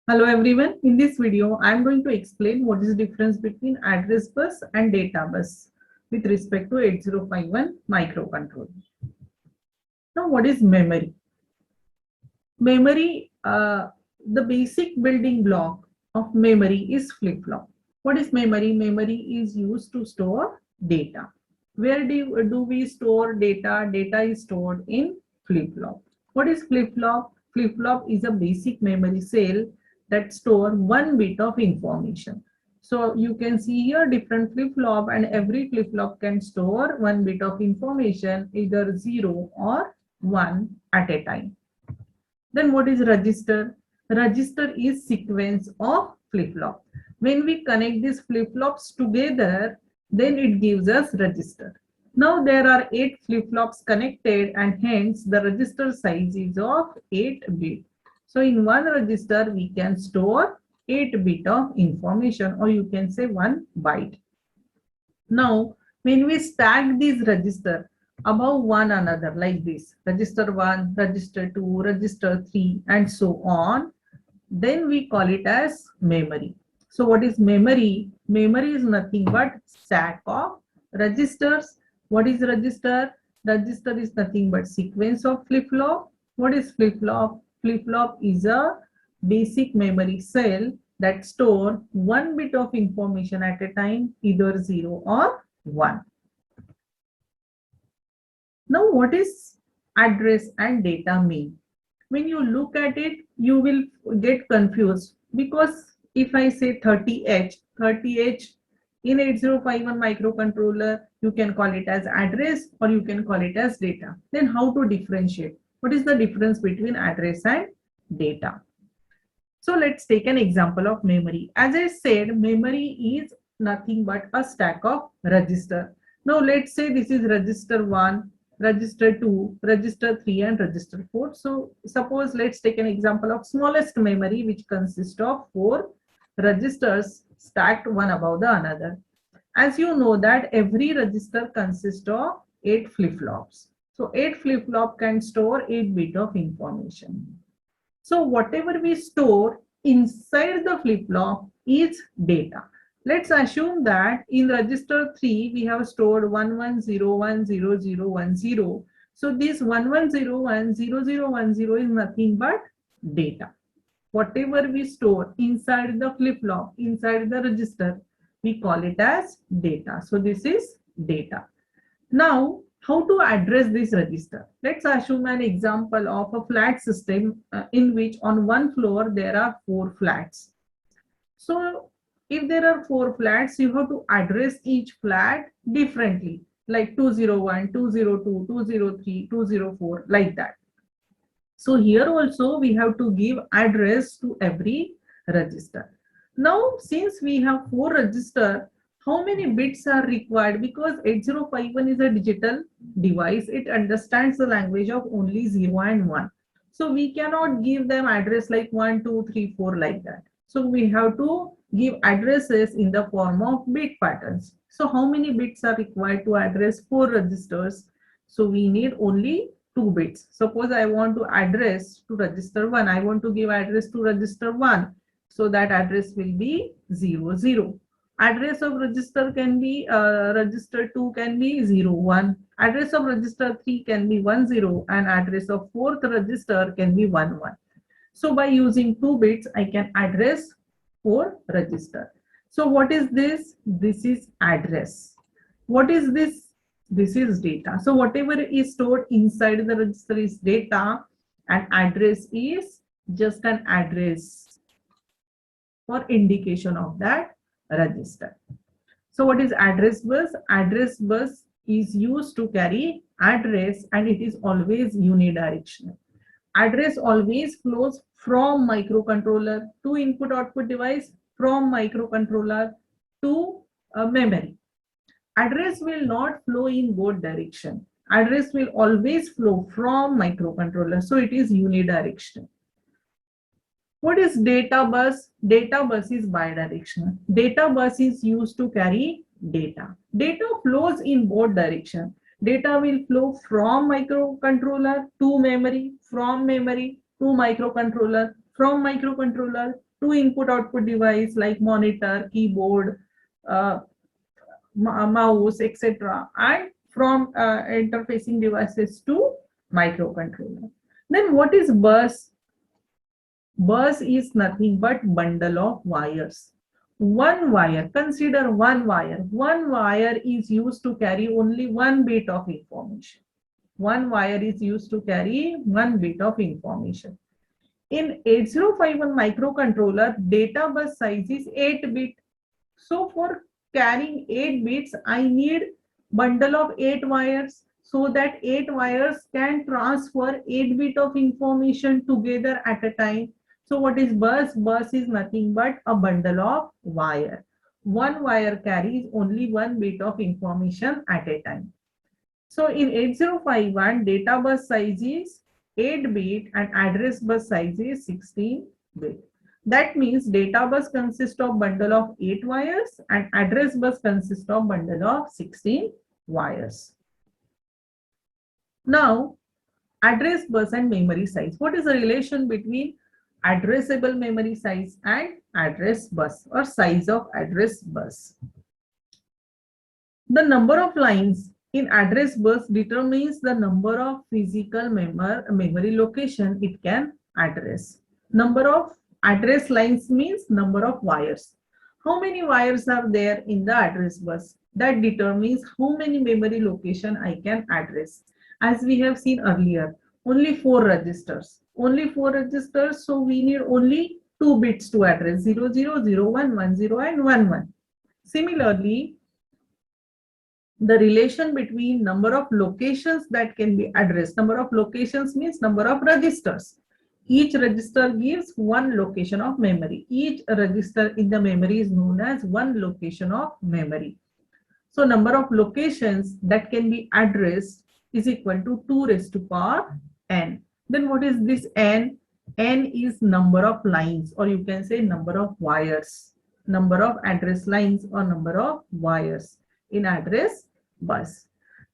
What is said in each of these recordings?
Hello everyone. In this video, I am going to explain what is the difference between address bus and data bus with respect to 8051 microcontroller. Now, what is memory? Memory, the basic building block of memory is flip-flop. What is memory? Memory is used to store data. Where do we store data? Data is stored in flip-flop. What is flip-flop? Flip-flop is a basic memory cell that store one bit of information. So you can see here different flip-flop, and every flip-flop can store one bit of information, either 0 or 1 at a time. Then what is register? Register is sequence of flip-flop. When we connect these flip-flops together, then it gives us register. Now there are 8 flip-flops connected, and hence the register size is of 8 bit. So in one register we can store 8 bit of information, or you can say 1 byte. Now when we stack these register above one another like this, register 1, register 2, register 3, and so on, then we call it as memory. So what is memory? Memory is nothing but stack of registers. What is register? Register is nothing but sequence of flip-flop. What is flip-flop? Flip-flop is a basic memory cell that store one bit of information at a time, either 0 or 1. Now, what is address and data mean? When you look at it, you will get confused, because if I say 30H in 8051 microcontroller, you can call it as address or you can call it as data. Then how to differentiate? What is the difference between address and data? So let's take an example of memory. As I said, memory is nothing but a stack of register. Now let's say this is register 1, register 2, register 3, and register 4. So suppose let's take an example of smallest memory, which consists of 4 registers stacked one above the another. As you know that every register consists of 8 flip-flops. So 8 flip-flop can store 8 bit of information. So whatever we store inside the flip-flop is data. Let's assume that in register 3 we have stored 11010010. So this 11010010 is nothing but data. Whatever we store inside the flip-flop, inside the register, we call it as data. So this is data. Now, how to address this register? Let's assume an example of a flat system in which on one floor there are 4 flats. So if there are 4 flats, you have to address each flat differently, like 201, 202, 203, 204, like that. So here also we have to give address to every register. Now since we have 4 registers, how many bits are required? Because 8051 is a digital device, it understands the language of only 0 and 1. So we cannot give them address like 1, 2, 3, 4 like that. So we have to give addresses in the form of bit patterns. So how many bits are required to address 4 registers? So we need only 2 bits. Suppose I want to address to register 1, I want to give address to register 1. So that address will be 0, 0. Address of register can be register 2 can be 0, 1. Address of register 3 can be 1, 0, and address of 4th register can be 1, 1. So by using 2 bits, I can address 4 register. So what is this? This is address. What is this? This is data. So whatever is stored inside the register is data, and address is just an address for indication of that register. So what is address bus? Address bus is used to carry address, and it is always unidirectional. Address always flows from microcontroller to input output device, from microcontroller to memory. Address will not flow in both direction. Address will always flow from microcontroller, so it is unidirectional. What is data bus? Data bus is bidirectional. Data bus is used to carry data. Data flows in both directions. Data will flow from microcontroller to memory, from memory to microcontroller, from microcontroller to input output device like monitor, keyboard, uh, mouse, etc., and from interfacing devices to microcontroller. Then what is bus? Bus is nothing but bundle of wires. One wire, consider one wire. One wire is used to carry only one bit of information. One wire is used to carry one bit of information. In 8051 microcontroller, data bus size is 8 bit. So for carrying 8 bits, I need bundle of 8 wires so that 8 wires can transfer 8 bit of information together at a time. So what is bus? Bus is nothing but a bundle of wire. One wire carries only one bit of information at a time. So in 8051, data bus size is 8 bit and address bus size is 16 bit. That means data bus consists of bundle of 8 wires and address bus consists of bundle of 16 wires. Now, address bus and memory size. What is the relation between addressable memory size and address bus or size of address bus? The number of lines in address bus determines the number of physical memory location it can address. Number of address lines means number of wires. How many wires are there in the address bus? That determines how many memory location I can address. As we have seen earlier, only 4 registers. Only 4 registers, so we need only 2 bits to address 00, 01, 10 and 11. Similarly, the relation between number of locations that can be addressed. Number of locations means number of registers. Each register gives one location of memory. Each register in the memory is known as one location of memory. So number of locations that can be addressed is equal to 2 raised to power n. Then what is this n? N is number of lines, or you can say number of wires. Number of address lines or number of wires in address bus.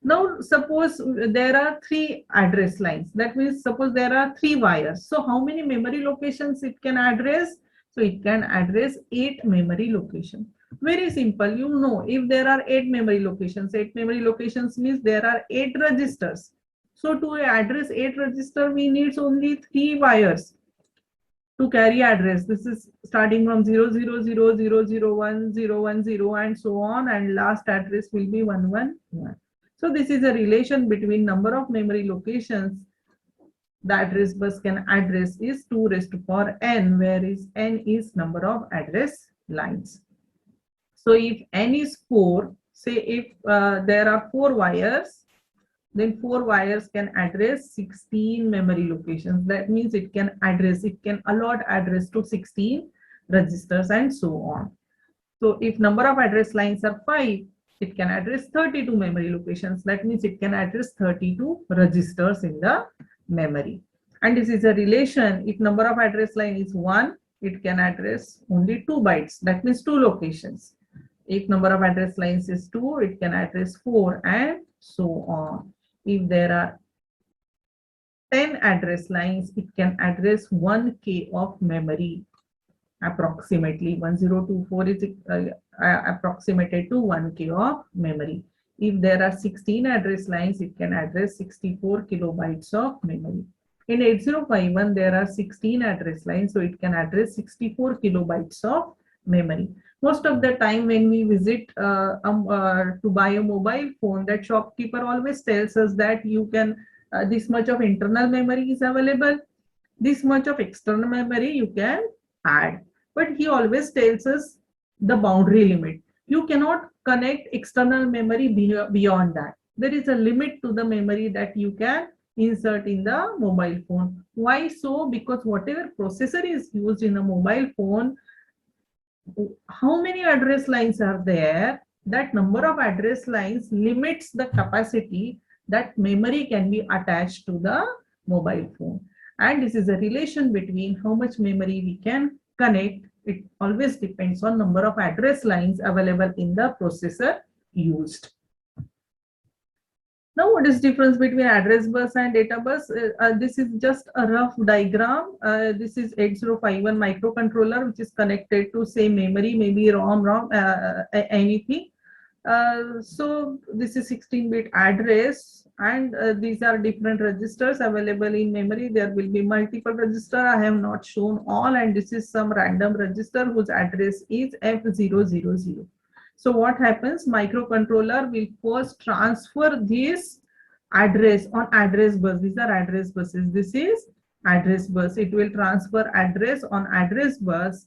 Now suppose there are 3 address lines. That means suppose there are 3 wires. So how many memory locations it can address? So it can address 8 memory locations. Very simple. You know, if there are 8 memory locations means there are 8 registers. So to address 8 register, we need only 3 wires to carry address. This is starting from 000, 001, 010 and so on, and last address will be 111. So this is a relation between number of memory locations the address bus can address is 2 raised to power n, where is n is number of address lines. So if n is 4, say if there are 4 wires, then 4 wires can address 16 memory locations. That means it can allot address to 16 registers and so on. So if number of address lines are 5, it can address 32 memory locations. That means it can address 32 registers in the memory. And this is a relation. If number of address line is 1, it can address only 2 bytes. That means 2 locations. If number of address lines is 2, it can address 4 and so on. If there are 10 address lines, it can address 1K of memory. Approximately 1024 is approximated to 1K of memory. If there are 16 address lines, it can address 64 kilobytes of memory. In 8051, there are 16 address lines, so it can address 64 kilobytes of memory. Most of the time when we visit to buy a mobile phone, that shopkeeper always tells us that you can, this much of internal memory is available, this much of external memory you can add. But he always tells us the boundary limit. You cannot connect external memory beyond that. There is a limit to the memory that you can insert in the mobile phone. Why so? Because whatever processor is used in a mobile phone, how many address lines are there? That number of address lines limits the capacity that memory can be attached to the mobile phone. And this is a relation between how much memory we can connect. It always depends on number of address lines available in the processor used. Now, what is difference between address bus and data bus? This is just a rough diagram. This is 8051 microcontroller, which is connected to say memory, maybe ROM, anything. So this is 16-bit address, and these are different registers available in memory. There will be multiple register. I have not shown all, and this is some random register whose address is F000. So what happens? Microcontroller will first transfer this address on address bus. These are address buses. This is address bus. It will transfer address on address bus.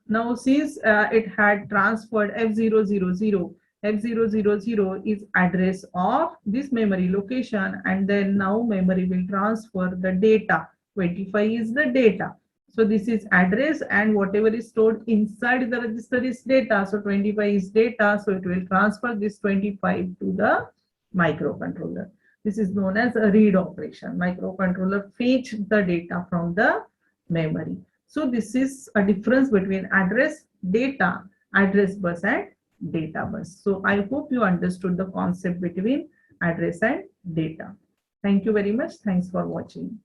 Now, since it had transferred F000, F000 is address of this memory location, and then now memory will transfer the data. 25 is the data. So this is address, and whatever is stored inside the register is data. So 25 is data. So it will transfer this 25 to the microcontroller. This is known as a read operation. Microcontroller fetch the data from the memory. So this is a difference between address, data, address bus and data bus. So I hope you understood the concept between address and data. Thank you very much. Thanks for watching.